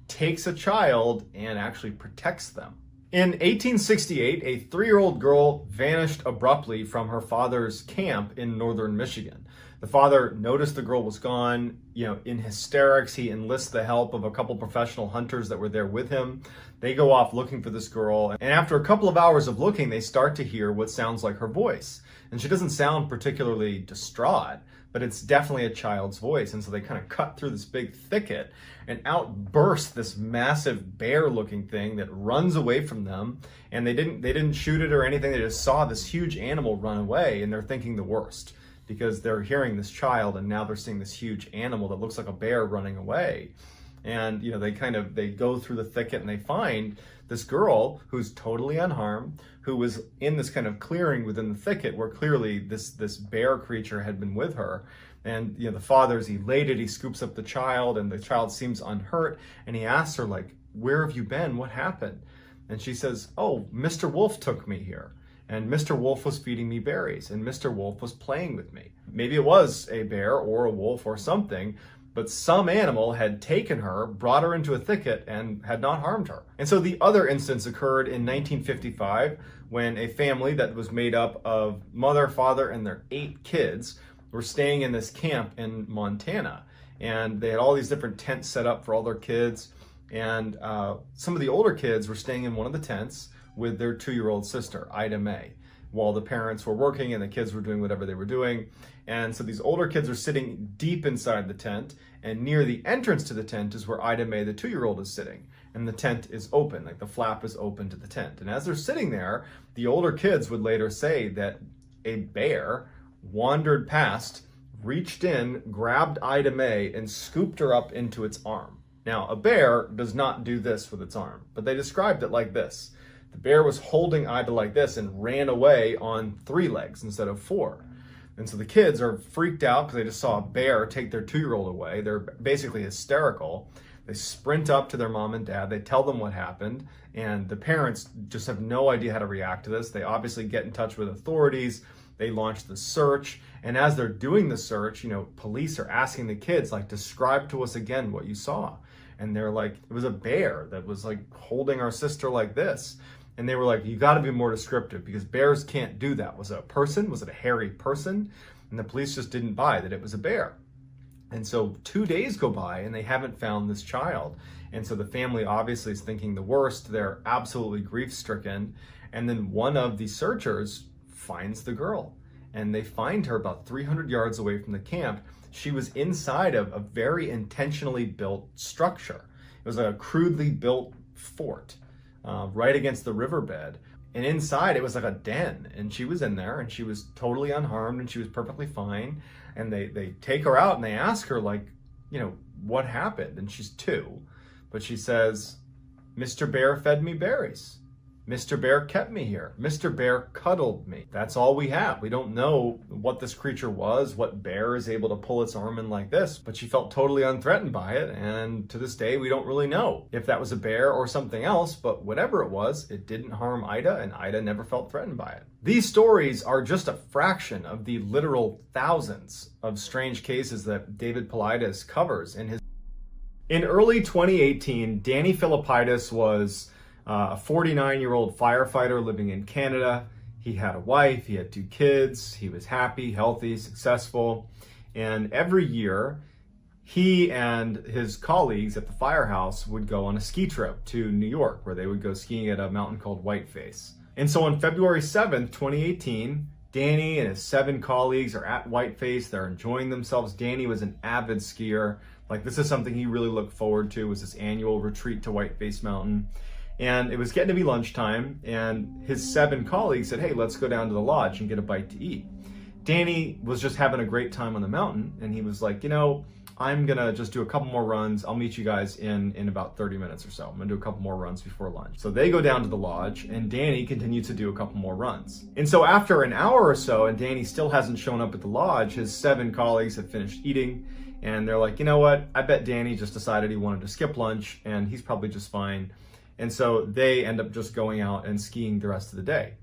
takes a child and actually protects them. In 1868, a 3-year-old girl vanished abruptly from her father's camp in northern Michigan. The father noticed the girl was gone. In hysterics, he enlists the help of a couple professional hunters that were there with him. They go off looking for this girl, and after a couple of hours of looking, they start to hear what sounds like her voice. And she doesn't sound particularly distraught, but it's definitely a child's voice. And so they kind of cut through this big thicket, and out bursts this massive bear-looking thing that runs away from them. And they didn't shoot it or anything. They just saw this huge animal run away, and they're thinking the worst. because they're hearing this child and now they're seeing this huge animal that looks like a bear running away. And, you know, they go through the thicket and they find this girl who's totally unharmed, who was in this kind of clearing within the thicket where clearly this bear creature had been with her. And, you know, the father's elated, he scoops up the child and the child seems unhurt. And he asks her, like, where have you been? What happened? And she says, oh, Mr. Wolf took me here. And Mr. Wolf was feeding me berries, and Mr. Wolf was playing with me. Maybe it was a bear or a wolf or something, but some animal had taken her, brought her into a thicket, and had not harmed her. And so the other instance occurred in 1955 when a family that was made up of mother, father, and their 8 kids were staying in this camp in Montana. And they had all these different tents set up for all their kids. And some of the older kids were staying in one of the tents with their 2-year-old sister, Ida Mae, while the parents were working and the kids were doing whatever they were doing. And so these older kids are sitting deep inside the tent, and near the entrance to the tent is where Ida Mae, the 2-year-old, is sitting. And the tent is open, like the flap is open to the tent. And as they're sitting there, the older kids would later say that a bear wandered past, reached in, grabbed Ida Mae, and scooped her up into its arm. Now, a bear does not do this with its arm, but they described it like this. The bear was holding Ida like this and ran away on 3 legs instead of 4. And so the kids are freaked out because they just saw a bear take their 2-year-old away. They're basically hysterical. They sprint up to their mom and dad. They tell them what happened. And the parents just have no idea how to react to this. They obviously get in touch with authorities. They launch the search. And as they're doing the search, you know, police are asking the kids, like, describe to us again what you saw. And they're like, it was a bear that was like holding our sister like this. And they were like, you got to be more descriptive because bears can't do that. Was it a person? Was it a hairy person? And the police just didn't buy that it was a bear. And so 2 days go by and they haven't found this child. And so the family obviously is thinking the worst. They're absolutely grief-stricken. And then one of the searchers finds the girl. And they find her about 300 yards away from the camp. She was inside of a very intentionally built structure. It was like a crudely built fort. Right against the riverbed. And inside it was like a den, and she was in there and she was totally unharmed and she was perfectly fine. And they take her out and they ask her, like, you know, what happened? And she's 2, but she says, Mr. Bear fed me berries. Mr. Bear kept me here. Mr. Bear cuddled me. That's all we have. We don't know what this creature was, what bear is able to pull its arm in like this, but she felt totally unthreatened by it. And to this day, we don't really know if that was a bear or something else, but whatever it was, it didn't harm Ida, and Ida never felt threatened by it. These stories are just a fraction of the literal thousands of strange cases that David Filipitis covers in his. In early 2018, Danny Filipitis was a 49-year-old firefighter living in Canada. He had a wife, he had 2 kids, he was happy, healthy, successful. And every year, he and his colleagues at the firehouse would go on a ski trip to New York, where they would go skiing at a mountain called Whiteface. And so on February 7th, 2018, Danny and his 7 colleagues are at Whiteface. They're enjoying themselves. Danny was an avid skier. Like, this is something he really looked forward to, was this annual retreat to Whiteface Mountain. And it was getting to be lunchtime, and his 7 colleagues said, hey, let's go down to the lodge and get a bite to eat. Danny was just having a great time on the mountain, and he was like, you know, I'm gonna just do a couple more runs. I'll meet you guys in about 30 minutes or so. I'm gonna do a couple more runs before lunch. So they go down to the lodge, and Danny continued to do a couple more runs. And so after an hour or so, and Danny still hasn't shown up at the lodge, his 7 colleagues have finished eating, and they're like, you know what? I bet Danny just decided he wanted to skip lunch, and he's probably just fine. And so they end up just going out and skiing the rest of the day.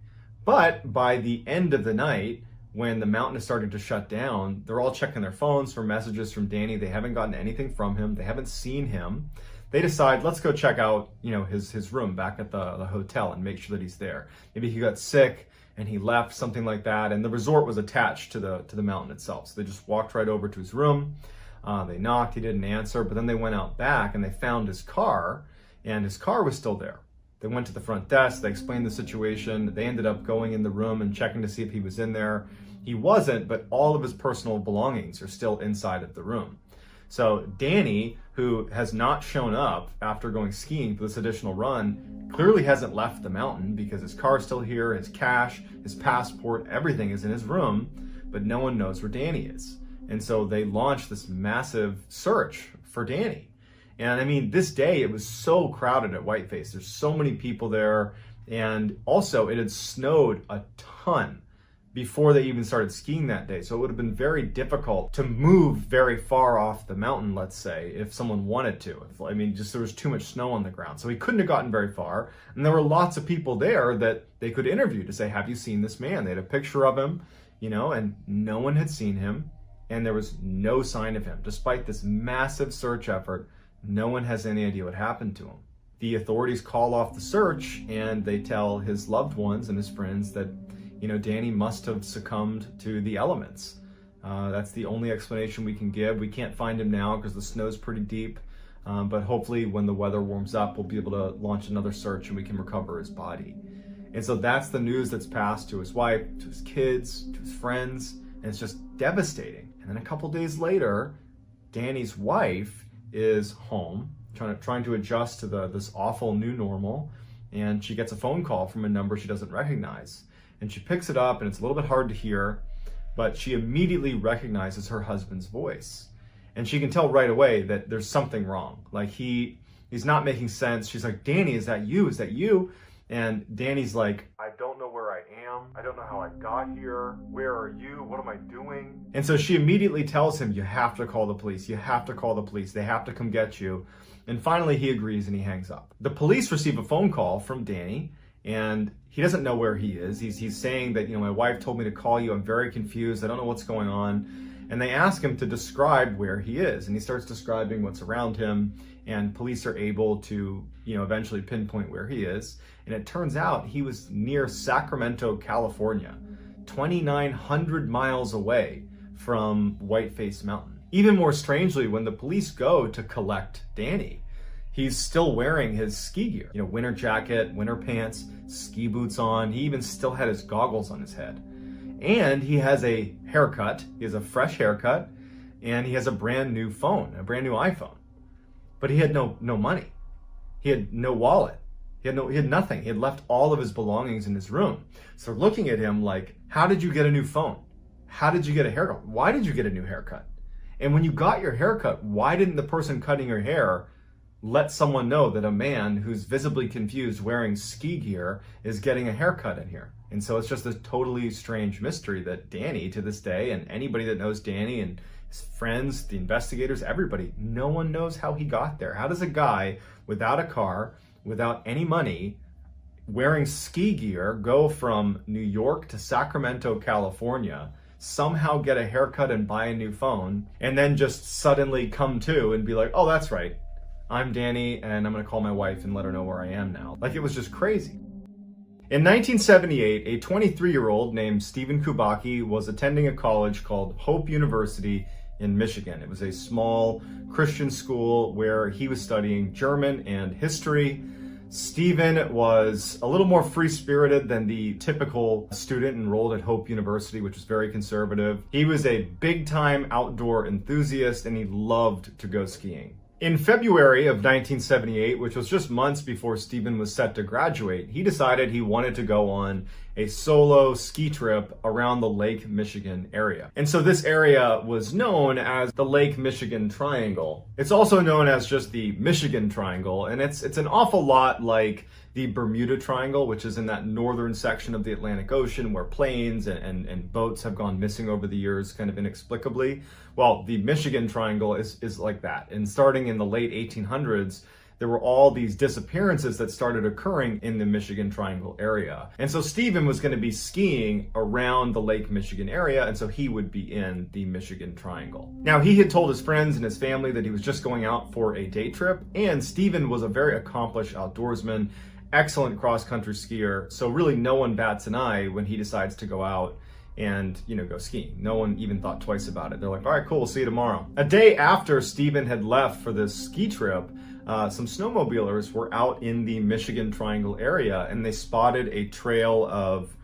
But by the end of the night, when the mountain is starting to shut down, they're all checking their phones for messages from Danny. They haven't gotten anything from him. They haven't seen him. They decide, let's go check out, you know, his room back at the hotel and make sure that he's there. Maybe he got sick and he left, something like that. And the resort was attached to the mountain itself. So they just walked right over to his room. They knocked, he didn't answer, but then they went out back and they found his car, and his car was still there. They went to the front desk, they explained the situation. They ended up going in the room and checking to see if he was in there. He wasn't, but all of his personal belongings are still inside of the room. So Danny, who has not shown up after going skiing for this additional run, clearly hasn't left the mountain because his car's still here, his cash, his passport, everything is in his room. but no one knows where Danny is. And so they launched this massive search for Danny. And I mean, this day it was so crowded at Whiteface. There's so many people there. And also it had snowed a ton before they even started skiing that day. So it would have been very difficult to move very far off the mountain, let's say, if someone wanted to. I mean, just there was too much snow on the ground. So he couldn't have gotten very far. And there were lots of people there that they could interview to say, have you seen this man? They had a picture of him, you know, and no one had seen him. And there was no sign of him. Despite this massive search effort, no one has any idea what happened to him. The authorities call off the search and they tell his loved ones and his friends that, you know, Danny must have succumbed to the elements. That's the only explanation we can give. We can't find him now because the snow's pretty deep, but hopefully when the weather warms up, we'll be able to launch another search and we can recover his body. And so that's the news that's passed to his wife, to his kids, to his friends, and it's just devastating. And then a couple days later, Danny's wife is home, trying to adjust to this awful new normal, and she gets a phone call from a number she doesn't recognize. And she picks it up, and it's a little bit hard to hear, but she immediately recognizes her husband's voice. And she can tell right away that there's something wrong. Like he's not making sense. She's like, Danny, is that you? Is that you? And Danny's like, I don't know where I am. I don't know how I got here. Where are you? What am I doing? And so she immediately tells him, you have to call the police. You have to call the police. They have to come get you. And finally he agrees and he hangs up. The police receive a phone call from Danny and he doesn't know where he is. He's saying that, you know, my wife told me to call you. I'm very confused. I don't know what's going on. And they ask him to describe where he is. And he starts describing what's around him. And police are able to, you know, eventually pinpoint where he is. And it turns out he was near Sacramento, California, 2,900 miles away from Whiteface Mountain. Even more strangely, when the police go to collect Danny, he's still wearing his ski gear, you know, winter jacket, winter pants, ski boots on. He even still had his goggles on his head. And he has a haircut. He has a fresh haircut, and he has a brand new phone, a brand new iPhone. But he had no money. He had no wallet. He had nothing. He had left all of his belongings in his room. So looking at him like, how did you get a new phone? How did you get a haircut? Why did you get a new haircut? And when you got your haircut, why didn't the person cutting your hair let someone know that a man who's visibly confused wearing ski gear is getting a haircut in here? And so it's just a totally strange mystery that Danny, to this day, and anybody that knows Danny and his friends, the investigators, everybody, no one knows how he got there. How does a guy without a car, without any money, wearing ski gear, go from New York to Sacramento, California, somehow get a haircut and buy a new phone, and then just suddenly come to and be like, oh, that's right, I'm Danny, and I'm gonna call my wife and let her know where I am now. Like, it was just crazy. In 1978, a 23-year-old named Stephen Kubaki was attending a college called Hope University in Michigan. It was a small Christian school where he was studying German and history. Stephen was a little more free-spirited than the typical student enrolled at Hope University, which was very conservative. He was a big-time outdoor enthusiast, and he loved to go skiing. In February of 1978, which was just months before Stephen was set to graduate, he decided he wanted to go on a solo ski trip around the Lake Michigan area. And so this area was known as the Lake Michigan Triangle. It's also known as just the Michigan Triangle, and it's an awful lot like the Bermuda Triangle, which is in that northern section of the Atlantic Ocean where planes and boats have gone missing over the years kind of inexplicably. Well, the Michigan Triangle is like that. And starting in the late 1800s, there were all these disappearances that started occurring in the Michigan Triangle area. And so Stephen was going to be skiing around the Lake Michigan area, and so he would be in the Michigan Triangle. Now, he had told his friends and his family that he was just going out for a day trip, and Stephen was a very accomplished outdoorsman, excellent cross-country skier, so really no one bats an eye when he decides to go out and, you know, go skiing. No one even thought twice about it. They're like, all right, cool, we'll see you tomorrow. A day after Stephen had left for this ski trip, some snowmobilers were out in the Michigan Triangle area, and they spotted a trail of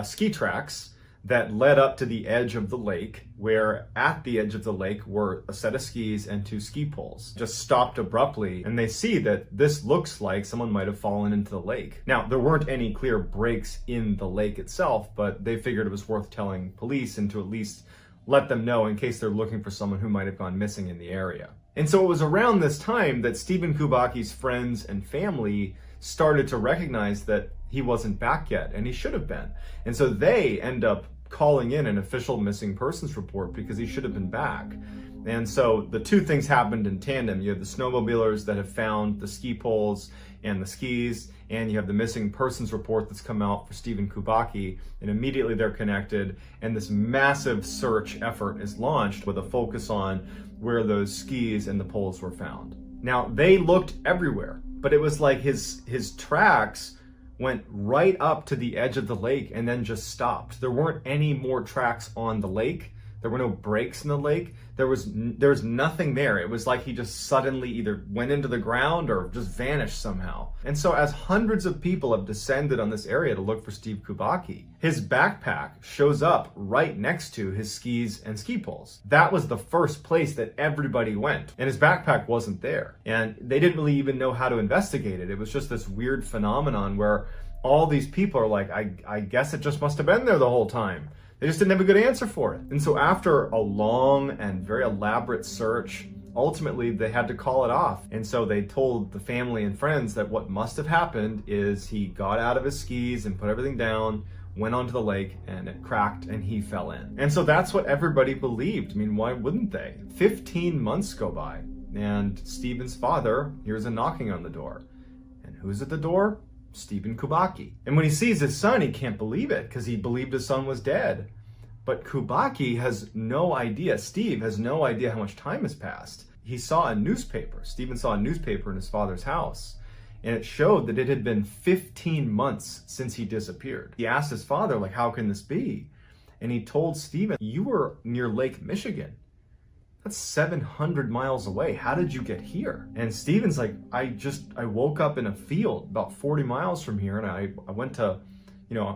ski tracks that led up to the edge of the lake, where at the edge of the lake were a set of skis and 2 ski poles. Just stopped abruptly, and they see that this looks like someone might have fallen into the lake. Now, there weren't any clear breaks in the lake itself, but they figured it was worth telling police and to at least let them know in case they're looking for someone who might have gone missing in the area. And so it was around this time that Stephen Kubaki's friends and family started to recognize that he wasn't back yet, and he should have been. And so they end up calling in an official missing persons report because he should have been back. And so the two things happened in tandem. You have the snowmobilers that have found the ski poles and the skis, and you have the missing persons report that's come out for Stephen Kubaki, and immediately they're connected, and this massive search effort is launched with a focus on where those skis and the poles were found. Now, they looked everywhere, but it was like his tracks went right up to the edge of the lake and then just stopped. There weren't any more tracks on the lake. There were no breaks in the lake. There was nothing there. It was like he just suddenly either went into the ground or just vanished somehow. And so as hundreds of people have descended on this area to look for Steve Kubaki, his backpack shows up right next to his skis and ski poles. That was the first place that everybody went, and his backpack wasn't there. And they didn't really even know how to investigate it. It was just this weird phenomenon where all these people are like, I guess it just must have been there the whole time. They just didn't have a good answer for it. And so after a long and very elaborate search, ultimately they had to call it off. And so they told the family and friends that what must have happened is he got out of his skis and put everything down, went onto the lake, and it cracked and he fell in. And so that's what everybody believed. I mean, why wouldn't they? 15 months go by, and Stephen's father hears a knocking on the door. And who's at the door? Stephen Kubaki. And when he sees his son, he can't believe it because he believed his son was dead. But Kubaki has no idea, Steve has no idea how much time has passed. He saw a newspaper, Stephen saw a newspaper in his father's house, and it showed that it had been 15 months since he disappeared. He asked his father, like, how can this be? And he told Stephen, you were near Lake Michigan. That's 700 miles away. How did you get here? And Stephen's like, I woke up in a field about 40 miles from here, and I went to,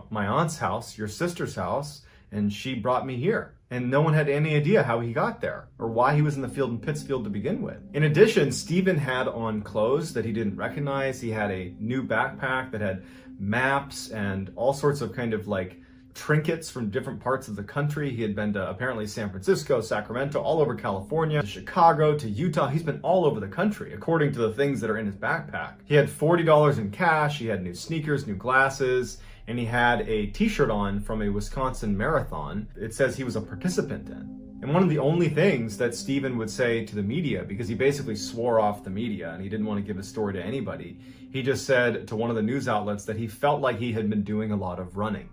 my aunt's house, your sister's house, and she brought me here. And no one had any idea how he got there or why he was in the field in Pittsfield to begin with. In addition, Stephen had on clothes that he didn't recognize. He had a new backpack that had maps and all sorts of kind of like trinkets from different parts of the country. He had been to apparently San Francisco, Sacramento, all over California, to Chicago, to Utah. He's been all over the country, according to the things that are in his backpack. He had $40 in cash, he had new sneakers, new glasses, and he had a t-shirt on from a Wisconsin marathon. It says he was a participant in. And one of the only things that Stephen would say to the media, because he basically swore off the media and he didn't want to give his story to anybody, he just said to one of the news outlets that he felt like he had been doing a lot of running.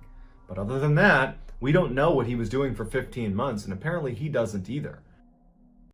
But other than that, we don't know what he was doing for 15 months, and apparently he doesn't either.